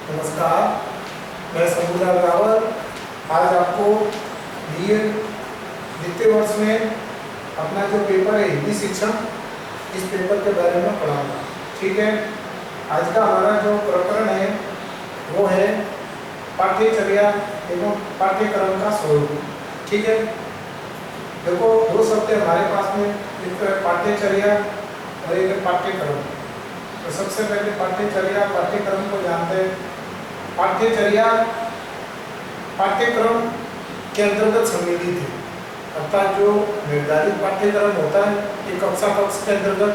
नमस्कार, मैं सबूजा रावल आज आपको बीएड द्वितीय वर्ष में अपना जो पेपर है हिंदी शिक्षण, इस पेपर के बारे में पढ़ाऊंगा। ठीक है, आज का हमारा जो प्रकरण है वो है पाठ्यचर्या एवं पाठ्यक्रम का स्वरूप। ठीक है, देखो दो शब्द हमारे पास में, एक है पाठ्यचर्या और एक है पाठ्यक्रम। तो सबसे पहले पाठ्यचर्या पाठ्यक्रम को जानते हैं। पाठ्यचर्या पाठ्यक्रम के अंतर्गत सम्मिलित है, अर्थात जो निर्धारित पाठ्यक्रम होता है एक कक्षा के अंतर्गत,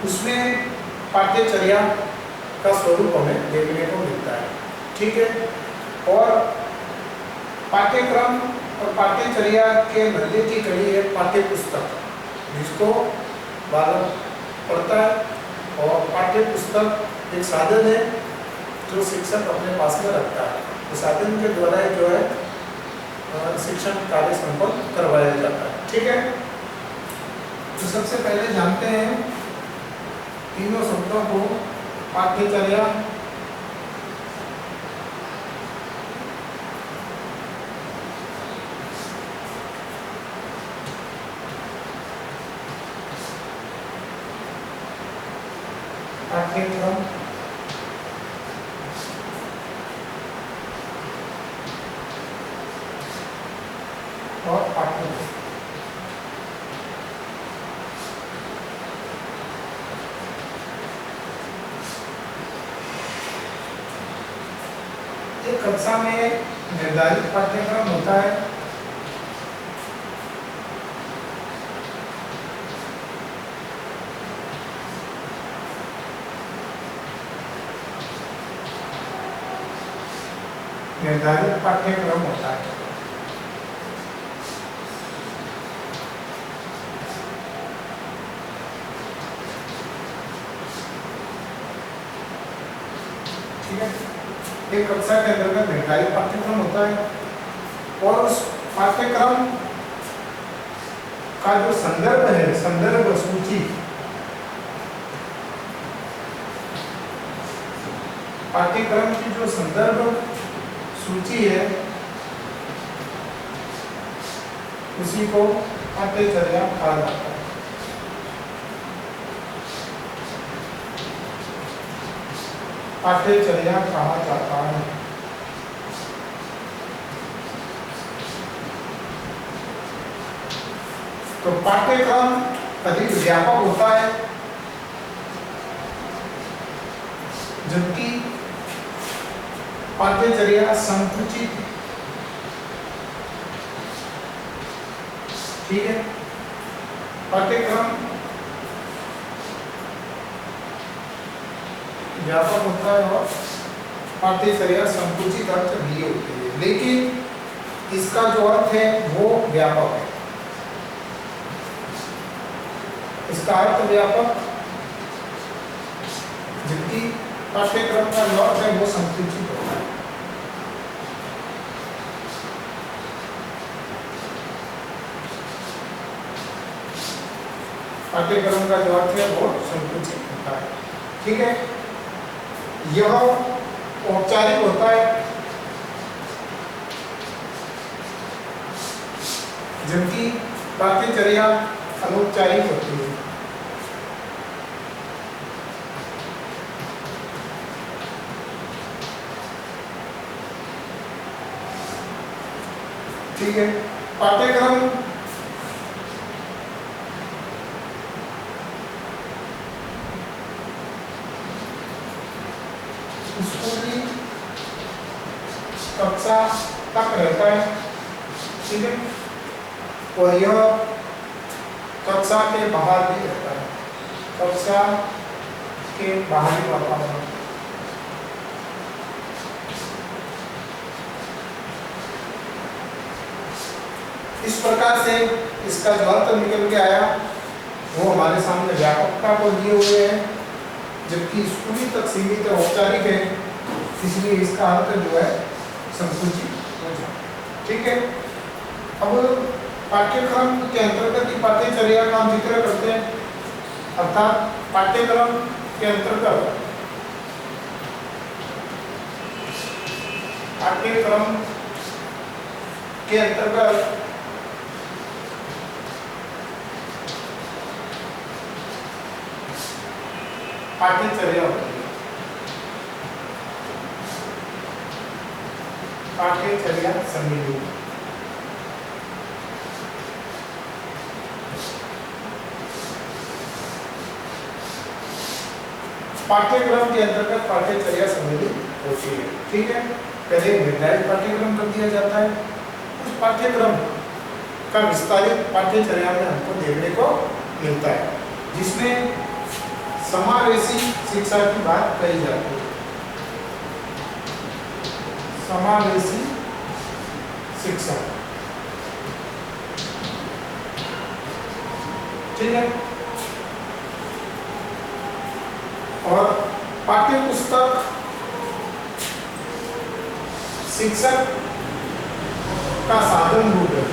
उसमें पाठ्यचर्या का स्वरूप हमें देखने को मिलता है। ठीक है, और पाठ्यक्रम और पाठ्यचर्या के मध्य की कड़ी है पाठ्यपुस्तक, जिसको बालक पढ़ता है। और पाठ्यपुस्तक एक साधन है जो शिक्षक अपने पास में रखता है, उस साधन के द्वारा जो है शिक्षण कार्य संपन्न करवाया जाता है। ठीक है, तो सबसे पहले जानते हैं तीनों शब्दों को। पाठ्यचर्या, पाठ्यक्रम और पाठ्यपुस्तक। एक कक्षा में निर्धारित पाठ्यक्रम होता है, निर्धारित पाठ्यक्रम होता है। ठीक है, एक कक्षा के अंतर्गत निर्धारित पाठ्यक्रम होता है और उस पाठ्यक्रम का जो संदर्भ है, संदर्भ सूची, पाठ्यक्रम की जो संदर्भ सूची है उसी को पाठ्यचर्या कहा जाता है। पाठ्यचर्या कहा जाता है। तो पाठ्यक्रम अधिक व्यापक होता है, जबकि पाठ्यचर्या संकुचित। ठीक है, पाठ्यक्रम व्यापक होता है और पाठ्यचर्या संकुचित अर्थ लिए होते हैं, लेकिन इसका जो अर्थ है वो व्यापक है। इसका अर्थ व्यापक, जबकि पाठ्यक्रम का जो अर्थ है वो संकुचित होता है। पाठ्यक्रम का जो अर्थ है वो संकुचित होता है। ठीक है, यह औपचारिक होता है, जबकि पाठ्यचर्या अनौपचारिक होती है। ठीक है, पाठ्यक्रम स्कूली कक्षा तक रहता है। ठीक है, और यह कक्षा के बाहर भी रहता है, कक्षा के बाहरी वातावरण। इस प्रकार से इसका जो अर्थ निकल के आया वो हमारे सामने व्यापकता को लिए हुए है, जबकि स्कूली तक सीमित है, औपचारिक है, इसलिए इसका अर्थ जो है संकुचित हो जाए। ठीक है, अब पाठ्यक्रम के अंतर्गत ही पाठ्यचर्या का हम जिक्र करते हैं, अर्थात पाठ्यक्रम के अंतर्गत पाठ्यक्रम के अंतर्गत पाठ्यचर्या होती है। पाठ्यचर्या सम्मिलित। पाठ्यक्रम के अंतर्गत पाठ्यचर्या सम्मिलित होती है। ठीक है, पहले निर्धारित पाठ्यक्रम कर दिया जाता है, उस पाठ्यक्रम का विस्तारित पाठ्यचर्या में हमको देखने को मिलता है, जिसमें समावेशी शिक्षा की बात कही जाती है। समावेशी शिक्षा, ठीक है। और पाठ्य पुस्तक शिक्षक का साधन रूप है,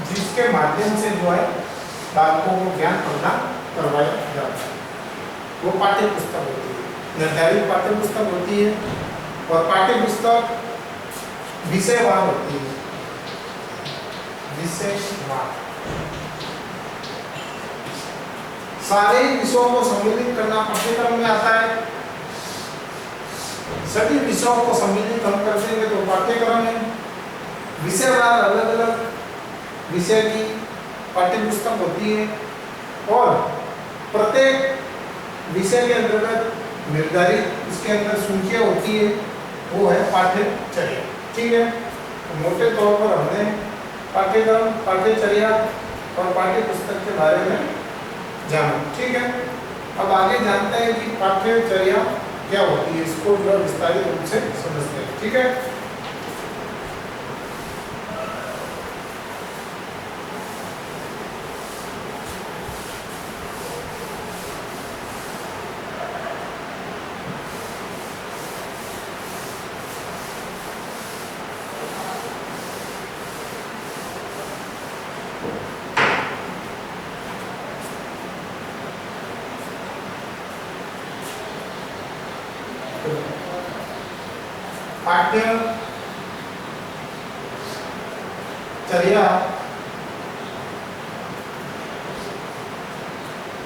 जिसके माध्यम से जो है बालकों को ज्ञान प्रदान करवाया जाता है, वो पाठ्य पुस्तक होती है। निर्धारित पाठ्य पुस्तक होती है और पाठ्य पुस्तक विषयवार होती है। विषयवार सारे विषयों को सम्मिलित करना पाठ्यक्रम में आता है। सभी विषयों को सम्मिलित हम कर देंगे तो पाठ्यक्रम है। विषयवार अलग अलग विषय की पाठ्य पुस्तक होती है और प्रत्येक विषय के अंतर्गत निर्धारित उसके अंदर सूचियां होती है, वो है पाठ्यचर्या। ठीक है, तो मोटे तौर पर हमने पाठ्यक्रम, पाठ्यचर्या और पाठ्य पुस्तक के बारे में जाना। ठीक है, अब आगे जानते हैं कि पाठ्यचर्या क्या होती है, इसको जो विस्तारित रूप से समझते हैं। ठीक है, पाठ्यचर्या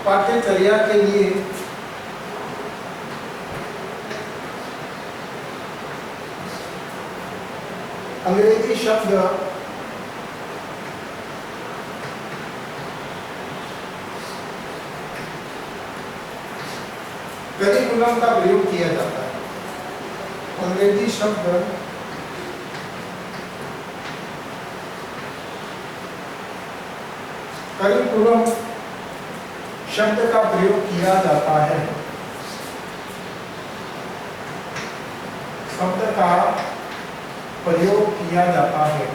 पाठ्यचर्या के लिए अंग्रेजी शब्द करिकुलम का प्रयोग किया जाता है। अंग्रेजी शब्द करिकुलम शब्द का प्रयोग किया जाता है। शब्द का प्रयोग किया जाता है।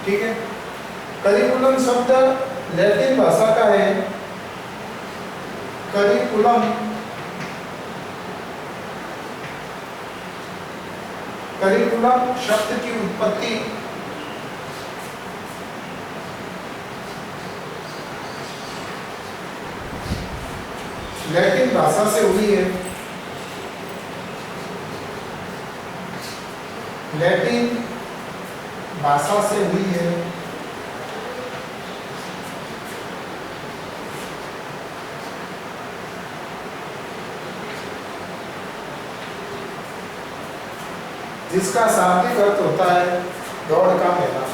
ठीक है, करिकुलम शब्द लैटिन भाषा का है। करिकुलम करिकुलम शब्द की उत्पत्ति लैटिन भाषा से हुई है। लैटिन भाषा से हुई है। जिसका शाब्दिक अर्थ होता है दौड़ का मैदान।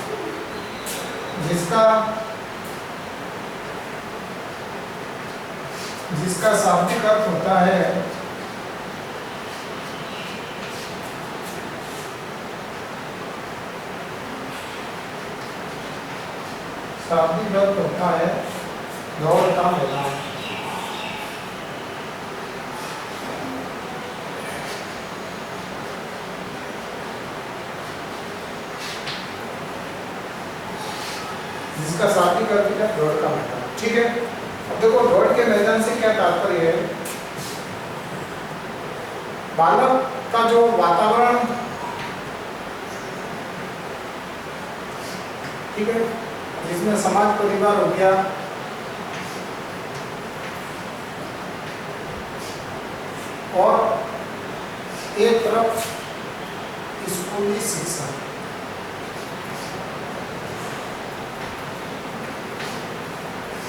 जिसका शाब्दिक अर्थ होता है दौड़ का मैदान। जिसका शाब्दिक अर्थ है दौड़ का मैदान। ठीक है, अब देखो दौड़ के मैदान से क्या तात्पर्य है। बालक का जो वातावरण ठीक है, जिसमें समाज परिवार हो गया, और एक तरफ स्कूली शिक्षा।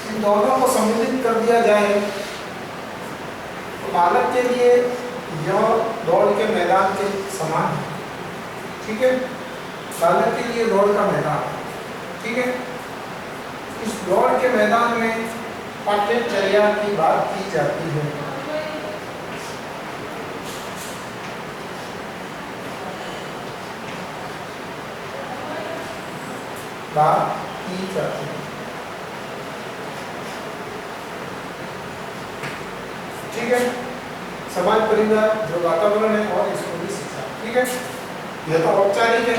इन दोनों को सम्मिलित कर दिया जाए तो बालक के लिए यह दौड़ के मैदान के समान है। ठीक है, बालक के लिए दौड़ का मैदान है। ठीक है, इस दौड़ के मैदान में पाठ्यचर्या की बात की जाती है। बात की जाती है। ठीक है, समाज परिवार जो वातावरण है और स्कूली शिक्षा। ठीक है, यह तो औपचारिक है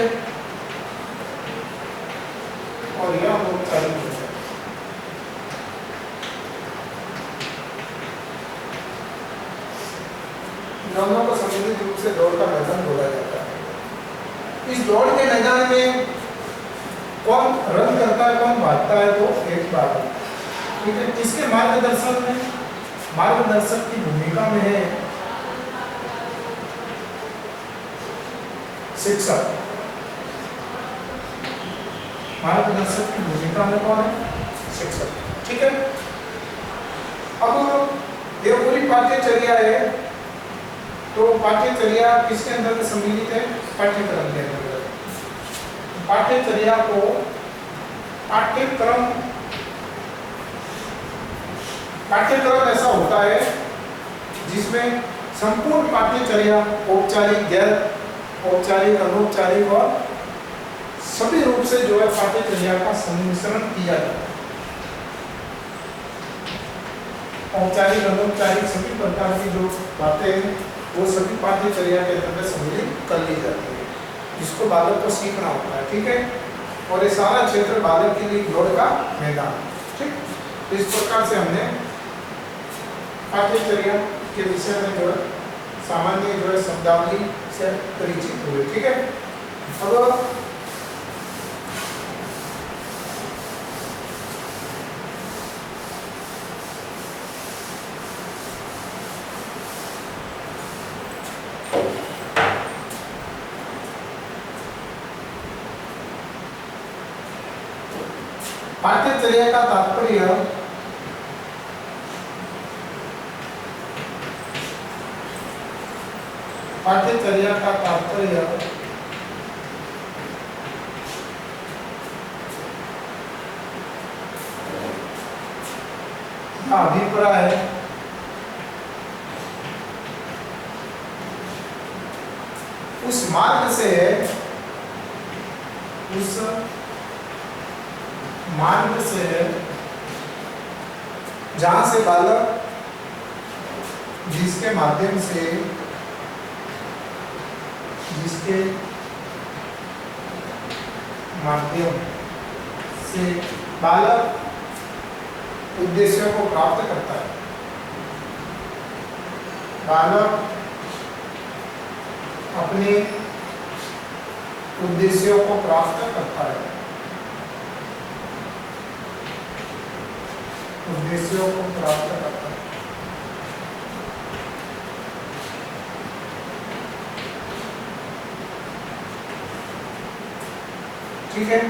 और यह अनौपचारिक है। दोनों को सम्मिलित रूप से दौड़ का मैदान बोला जाता है। इस दौड़ के मैदान में कौन रन करता है, कौन भागता है, तो एक बात है। ठीक है, किसके मार्गदर्शन में, मार्गदर्शक की भूमिका में है शिक्षक। मार्गदर्शक की भूमिका में कौन है, शिक्षक। ठीक है, अब ये पूरी पाठ्यचर्या है, तो पाठ्यचर्या किसके अंदर सम्मिलित है, पाठ्यक्रम के अंदर। पाठ्यचर्या को पाठ्यक्रम ऐसा होता है जिसमें संपूर्ण पाठ्यचर्या औपचारिक, गैर औपचारिक, अनौपचारिक और सभी रूप से जो है पाठ्यचर्या का सम्मिश्रण किया जाता है। औपचारिक, अनौपचारिक सभी प्रकार की जो बातें हैं वो सभी पाठ्यचर्या के अंदर सम्मिलित कर ली जाती है, जिसको बालक को सीखना होता है। ठीक है, और ये सारा क्षेत्र बालक के लिए दौड़ का मैदान। ठीक, तो इस प्रकार से हमने पाठ्यचर्या के विषय में जो है सामान्य जो है शब्दावली से परिचित हुए। ठीक है, अब पाठ्यचर्या का तात्पर्य पाठ्यचर्या का तात्पर्य अभिप्राय है उस मार्ग से है, उस मार्ग से है जहां से बालक, जिसके माध्यम से, जिसके माध्यम से बालक उद्देश्यों को प्राप्त करता है। बालक अपने उद्देश्यों को प्राप्त करता है, उद्देश्यों को प्राप्त करता है। ठीक है,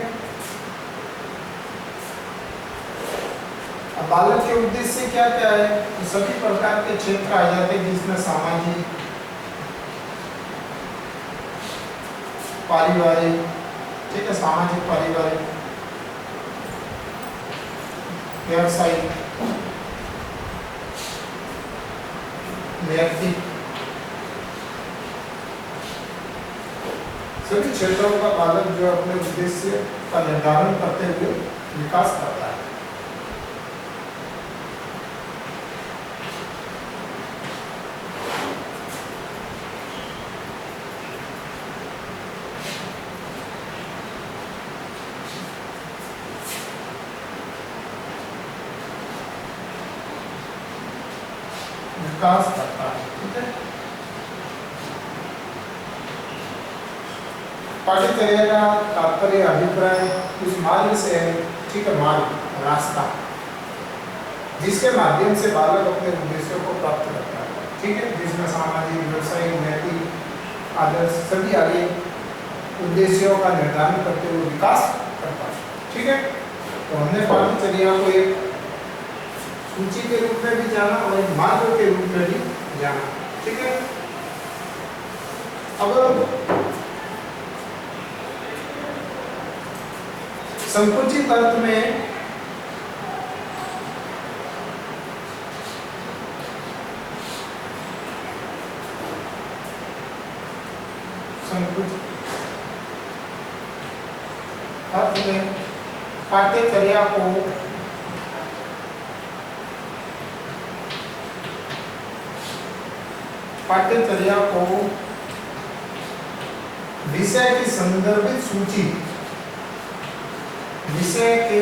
अब बालक के उद्देश्य क्या क्या है, तो सभी प्रकार के क्षेत्र आ जाते हैं जिसमें सामाजिक, पारिवारिक, ठीक है, सामाजिक, पारिवारिक, व्यावसायिक, नैतिक, सभी क्षेत्रों का बालक जो अपने उद्देश्य का निर्धारण करते हुए विकास करता है। विकास करता है। ठीक है, पाठ्यचर्या का तात्पर्य अभिप्राय उस मार्ग से है, ठीक है, मार्ग रास्ता जिसके माध्यम से बालक अपने उद्देश्यों को प्राप्त करता है, ठीक है, जिसमें सामाजिक, व्यवसायिक, नैतिक आदर्श सभी आगे उद्देश्यों का निर्धारण करते हुए विकास करता है, ठीक है। तो हमने पाठ्यचर्या को एक सूची के रूप में भी जाना और एक मार्ग के रूप में भी जाना, ठीक है। अब संकुचित अर्थ में अर्थ में पाठ्यचर्या को विषय की संदर्भित सूची, विषय के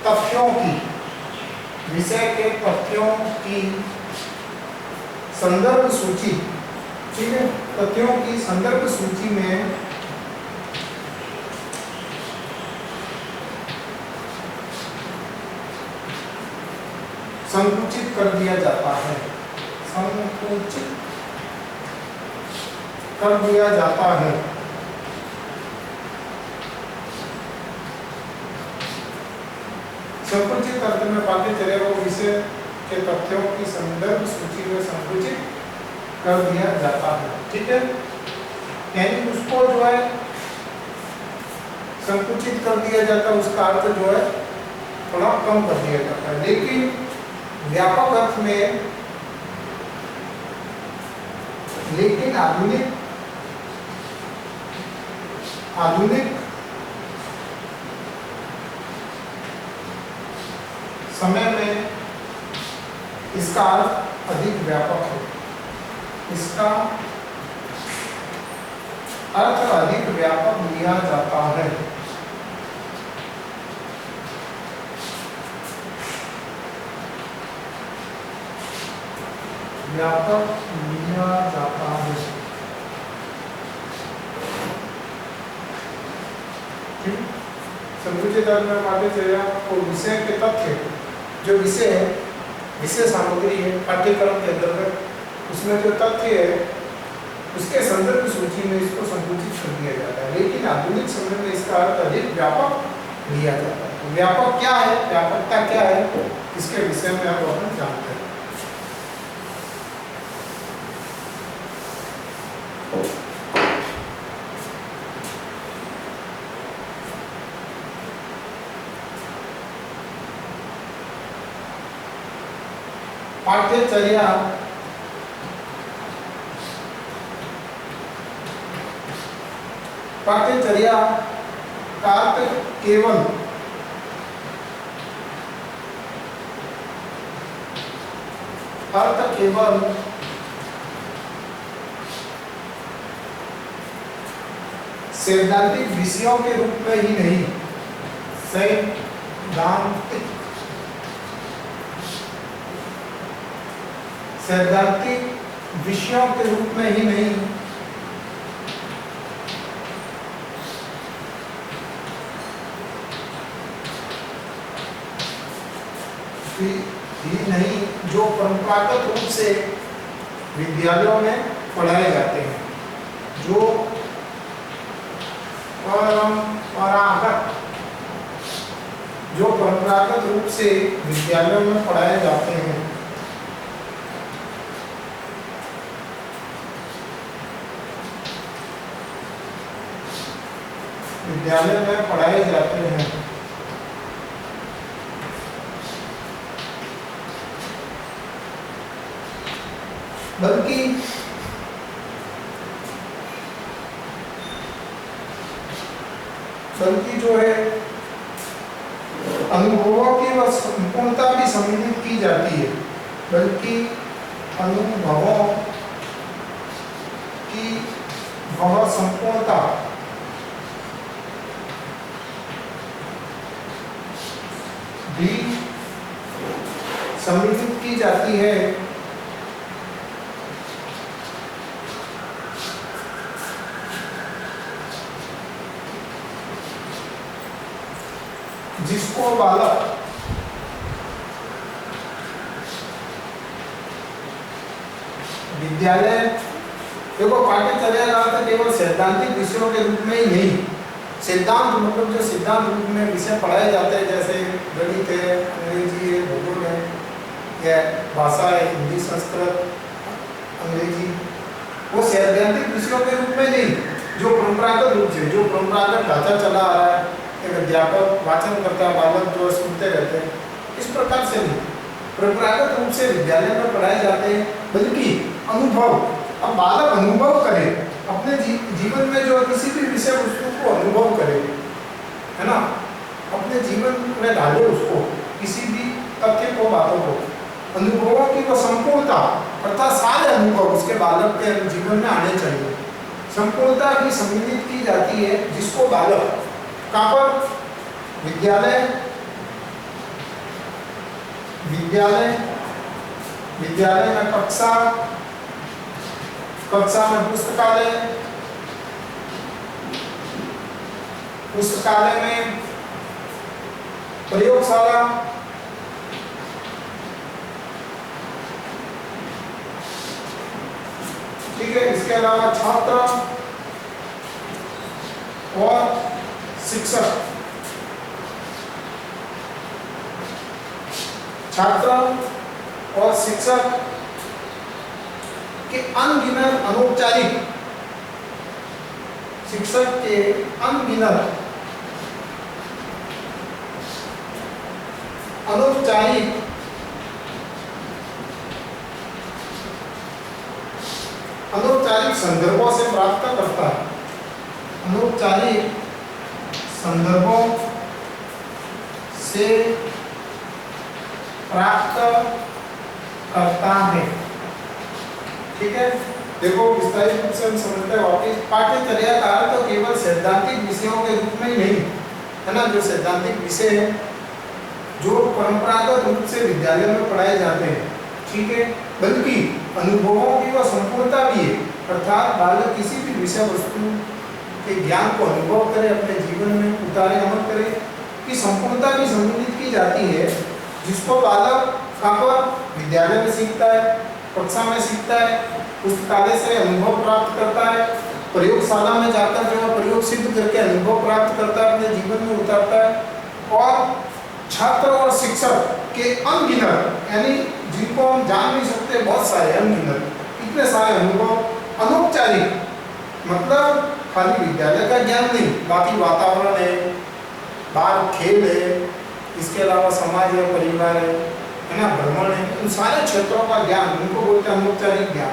तथ्यों की संदर्भ सूची, ठीक है, तथ्यों की संदर्भ सूची में संकुचित कर दिया जाता है, संकुचित कर दिया जाता है। संकुचित अर्थ में पाठ्यचर्या को विषय के तथ्यों की संदर्भ सूची में संकुचित कर दिया जाता है, ठीक है, यानी उसको जो है संकुचित कर दिया जाता है, उसका अर्थ जो है थोड़ा कम कर दिया जाता है। लेकिन व्यापक अर्थ में, लेकिन आधुनिक समय में इसका अर्थ अधिक व्यापक है, इसका अर्थ अधिक व्यापक लिया जाता है। व्यापक लिया जाता है, संकुचित अर्थ में पाठ्यचर्या को विषय के तथ्य, जो विषय है, विषय सामग्री है पाठ्यक्रम के अंतर्गत, उसमें जो तथ्य है उसके संदर्भ सूची में इसको संकुचित कर दिया जाता है। लेकिन आधुनिक समय में इसका अर्थ अधिक व्यापक लिया जाता है। तो व्यापक क्या है, व्यापकता क्या है, इसके विषय में आप अपन जानते हैं। पाठ्यचर्या का अर्थ केवल सैद्धांतिक विषयों के रूप में ही नहीं, सैद्धांतिक विषयों के रूप में ही नहीं, जो परंपरागत रूप से विद्यालयों में पढ़ाए जाते हैं, जो परंपरागत रूप से विद्यालयों में पढ़ाए जाते हैं, विद्यालय में पढ़ाए जाते हैं, बल्कि जो है अनुभवों की वह संपूर्णता भी सम्मिलित की जाती है, बल्कि अनुभवों की वह संपूर्णता भी सम्मिलित की जाती है, जिसको बालक विद्यालय, देखो पाठ्यचर्या का अर्थ केवल सैद्धांतिक विषयों के रूप में ही नहीं, सिद्धांत मतलब जो सिद्धांत रूप में विषय पढ़ाए जाते हैं जैसे गणित है, अंग्रेजी है, भूगोल है, या भाषा है, हिंदी, संस्कृत, अंग्रेजी, वो सैद्धांतिक विषयों के रूप में नहीं, जो परंपरागत रूप से, जो परंपरागत ढांचा चला आ रहा है, एक अध्यापक वाचन करता है, बालक जो सुनते रहते हैं, इस प्रकार से नहीं, परंपरागत रूप से विद्यालय में पढ़ाए जाते हैं, बल्कि अनुभव, अब बालक अनुभव करे अपने जीवन में, जो किसी भी विषय वस्तु को अनुभव करे, है ना, अपने जीवन में ढाले उसको, किसी भी तथ्य को, बातों को, अनुभवों की वो संपूर्णता अर्थात सारे अनुभव उसके बालक के जीवन में आने चाहिए, संपूर्णता भी सम्मिलित की जाती है, जिसको बालक कहाँ पर, विद्यालय, विद्यालय, विद्यालय में कक्षा, कक्षा में पुस्तकालय, पुस्तकालय में प्रयोगशाला, ठीक है, इसके अलावा छात्र और शिक्षक, छात्र और शिक्षक के अनगिनत अनौपचारिक, शिक्षक के अनगिनत अनौपचारिक अनौपचारिक संदर्भों से प्राप्त करता है, अनौपचारिक संदर्भों से प्राप्त करता है, ठीक है। देखो विस्तारित रूप से हम समझते हैं वापिस, पाठ्यचर्या का अर्थ तो केवल सैद्धांतिक विषयों के रूप में ही नहीं, है ना, जो सैद्धांतिक विषय है जो परंपरागत रूप से विद्यालय में पढ़ाए जाते हैं, ठीक है, बल्कि अनुभवों की वह संपूर्णता भी है, अर्थात बालक किसी भी विषय वस्तु के ज्ञान को अनुभव करे, अपने जीवन में उतारे, अमल करे, की संपूर्णता भी सम्मिलित की जाती है, जिसको बालक कहाँ पर, विद्यालय में सीखता है, कक्षा में सीखता है, पुस्तकालय से अनुभव प्राप्त करता है, प्रयोगशाला में जाकर जो प्रयोग सिद्ध करके अनुभव प्राप्त करता है, अपने जीवन में उतारता है, और छात्र और शिक्षक के अनगिनत, यानी जिनको हम जान नहीं सकते, बहुत सारे अनगिनत, इतने सारे अनुभव, अनौपचारिक मतलब खाली विद्यालय का ज्ञान नहीं, बाकी वातावरण है, बाहर खेल है, इसके अलावा समाज है, परिवार है ना, भ्रमण है, उन सारे क्षेत्रों का ज्ञान, उनको बोलते हैं अनौपचारिक ज्ञान।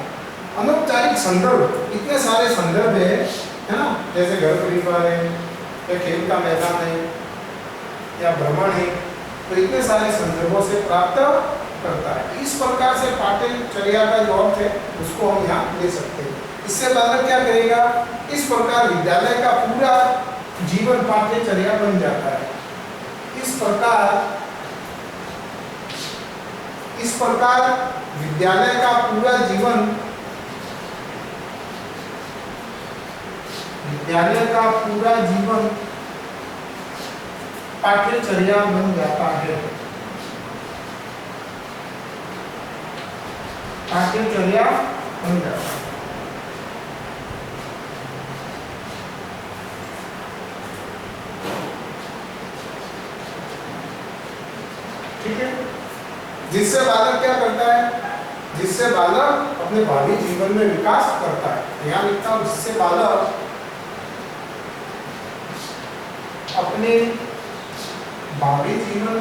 अनौपचारिक संदर्भ, इतने सारे संदर्भ है ना, जैसे घर परिवार है, या खेल का मैदान है, या भ्रमण है, तो इतने सारे संदर्भों से प्राप्त करता है। इस प्रकार से पाठ्यचर्या का जो अर्थ है उसको हम यहाँ ले सकते हैं। इससे बालक क्या करेगा, इस प्रकार विद्यालय का पूरा जीवन पाठ्यचर्या बन जाता है। इस प्रकार विद्यालय का पूरा जीवन, विद्यालय का पूरा जीवन पाठ्यचर्या बन जाता है, पाठ्यचर्या बन जाता है। ठीक है, जिससे बालक क्या करता है, जिससे बालक अपने भावी जीवन में विकास करता है। यहाँ लिखता हूं, जिससे बालक अपने भावी जीवन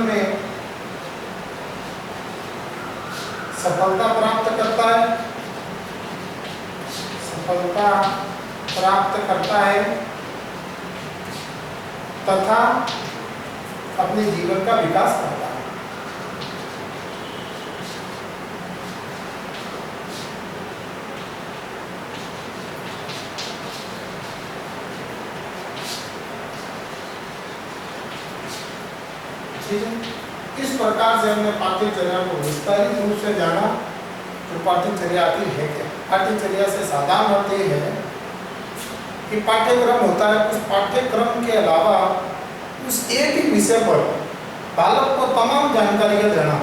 में सफलता प्राप्त करता है, सफलता प्राप्त करता है तथा अपने जीवन का विकास करता है। ठीक है, इस प्रकार से हमने पाठ्यचर्या को विस्तारित रूप से जाना। तो पाठ्यचर्या आखिर है क्या? पाठ्यचर्या से साधारण अर्थ ये है कि पाठ्यक्रम होता है, उस पाठ्यक्रम के अलावा उस एक ही विषय पर बालक को तमाम जानकारियाँ देना,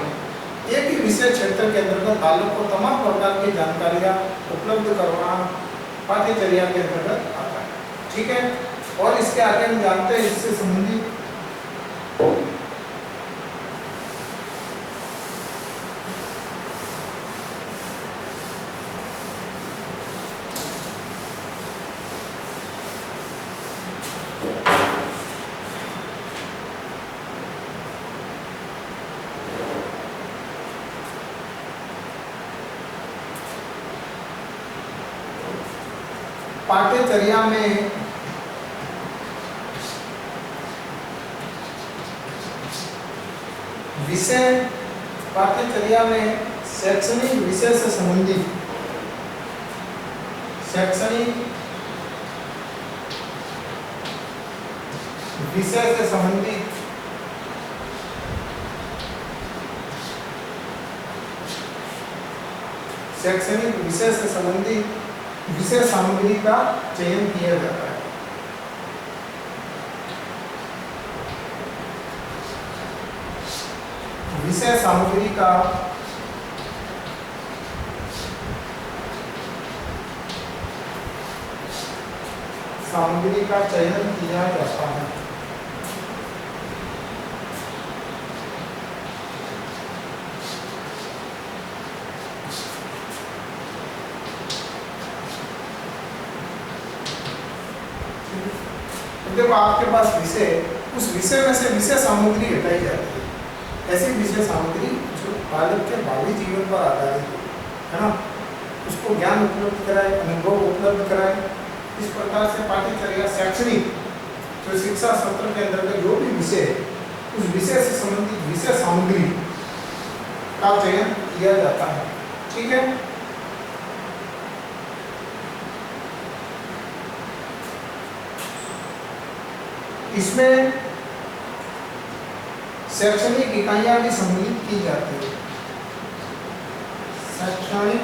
एक ही विषय क्षेत्र के अंतर्गत बालक को तमाम प्रकार की जानकारियाँ उपलब्ध करवाना पाठ्यचर्या के अंतर्गत आता है। ठीक है, और इसके आगे हम जानते हैं इससे संबंधित पाठ्यचर्या में विषय, पाठ्यचर्या में शैक्षणिक विषय से संबंधित, शैक्षणिक विषय से संबंधित शैक्षणिक विषय से संबंधित विषय सामग्री का चयन किया जाता है। विषय सामग्री का चयन किया जाता है। देखो आपके पास विषय, उस विषय में से विषय सामग्री हटाई जाती है। ऐसी विषय सामग्री जो बालक के भावी जीवन पर आधारित है ना, उसको ज्ञान उपलब्ध कराए, अनुभव उपलब्ध कराए। इस प्रकार से पाठ्यचर्या शैक्षणिक जो शिक्षा सत्र के अंतर्गत जो भी विषय है, उस विषय से संबंधित विषय सामग्री का चयन किया जाता है। ठीक है, इसमें शैक्षणिक इकाइयां भी सम्मिलित की जाती है। शैक्षणिक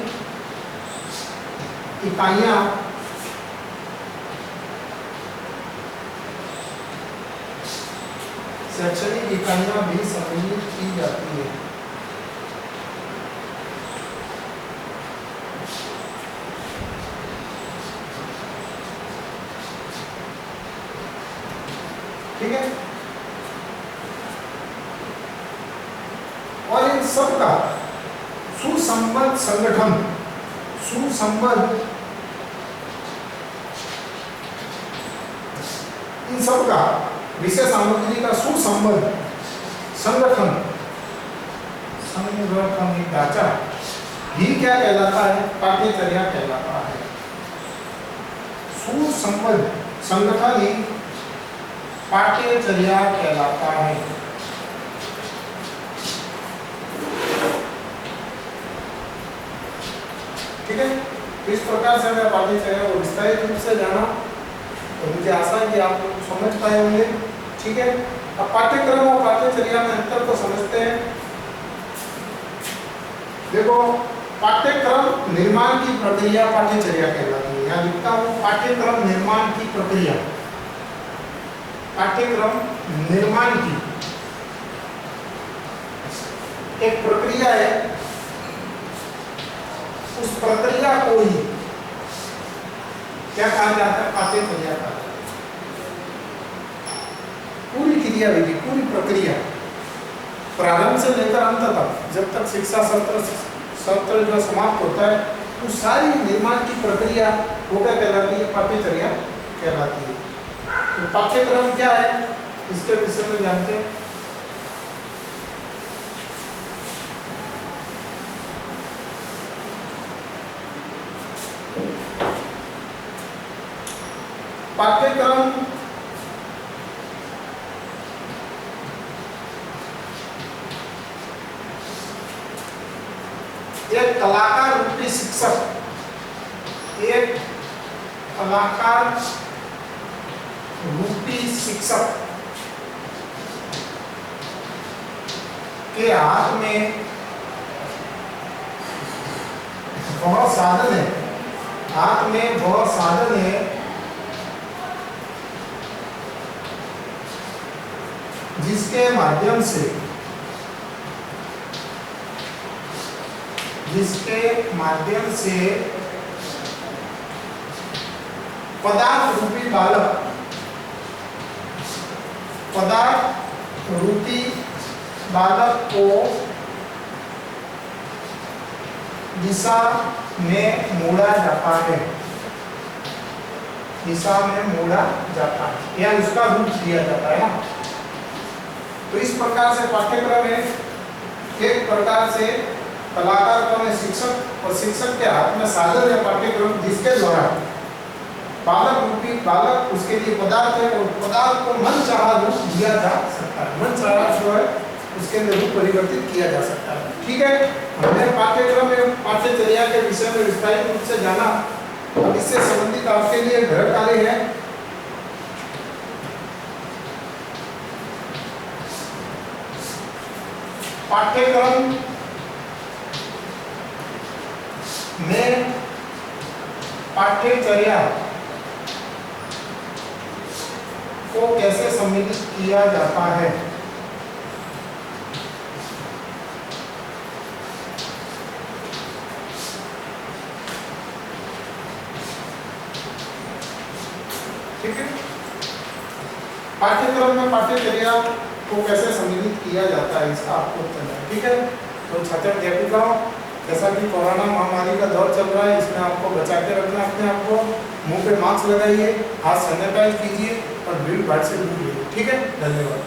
इकाइयां भी सम्मिलित की जाती है। ठीक है, और इन सब का सुसंबद्ध संगठन, इन सब का विषय सामग्री का सुसंबद्ध संगठन ढांचा ही क्या कहलाता है? पाठ्यचर्या कहलाता है। सुसंबद्ध संगठन ही पाठ्यचर्या कहलाता है। ठीक है, इस प्रकार से मैं पाठ्यचर्या को विस्तारित रूप से जाना, तो मुझे आशा है कि आप लोग समझ पाए होंगे। ठीक है, अब पाठ्यक्रम और पाठ्यचर्या में अंतर को समझते हैं। देखो, पाठ्यक्रम निर्माण की प्रक्रिया पाठ्यचर्या कहलाती है। यहाँ लिखता हूँ पाठ्यक्रम निर्माण की प्रक्रिया, पाठ्यक्रम निर्माण की एक प्रक्रिया है। उस प्रक्रिया को ही क्या कहा जाता है? पाठ्यचर्या का। पूरी क्रियाविधि, पूरी प्रक्रिया प्रारंभ से लेकर अंत तक, जब तक शिक्षा सत्र जो समाप्त होता है, उस सारी निर्माण की प्रक्रिया वो क्या कहलाती है? पाठ्यचर्या कहलाती है। तो पाठ्यक्रम क्या है, इसके विषय में जानते हैं। पाठ्यक्रम एक कलाकार रूपी शिक्षक, एक कलाकार रूपी शिक्षक के हाथ में वह साधन है, हाथ में वह साधन है जिसके माध्यम से पदार्थ रूपी बालक को दिशा में मोड़ा जाता है, या उसका रूप दिया जाता है ना। तो इस प्रकार से पाठ्यक्रम में एक प्रकार से कलाकार को शिक्षक और शिक्षक के हाथ में साधन है पाठ्यक्रम, जिसके द्वारा बालक उसके लिए पदार्थ है और पदार्थ को मन चाहा रूप दिया जा सकता है, मन चाहा जो है उसके अंदर रूप परिवर्तित किया जा सकता है। ठीक है, हमने पाठ्यक्रम में पाठ्यचर्या के विषय में विस्तारित रूप से जाना। अब इससे संबंधित आपके लिए घर कार्य है। पाठ्यक्रम में पाठ्यचर्या को कैसे सम्मिलित किया जाता है। ठीक है, पाठ्यक्रम में पाठ्यचर्या को कैसे सम्मिलित किया जाता है इसका आपको चलना है। ठीक है, तो छात्र अध्यापिकाओं, जैसा कि कोरोना महामारी का दौर चल रहा है, इसमें आपको बचा के रखना अपने आप को, मुंह पे मास्क लगाइए, हाथ सैनिटाइज कीजिए और भीड़ भाड़ से दूर रहिए। ठीक है, धन्यवाद।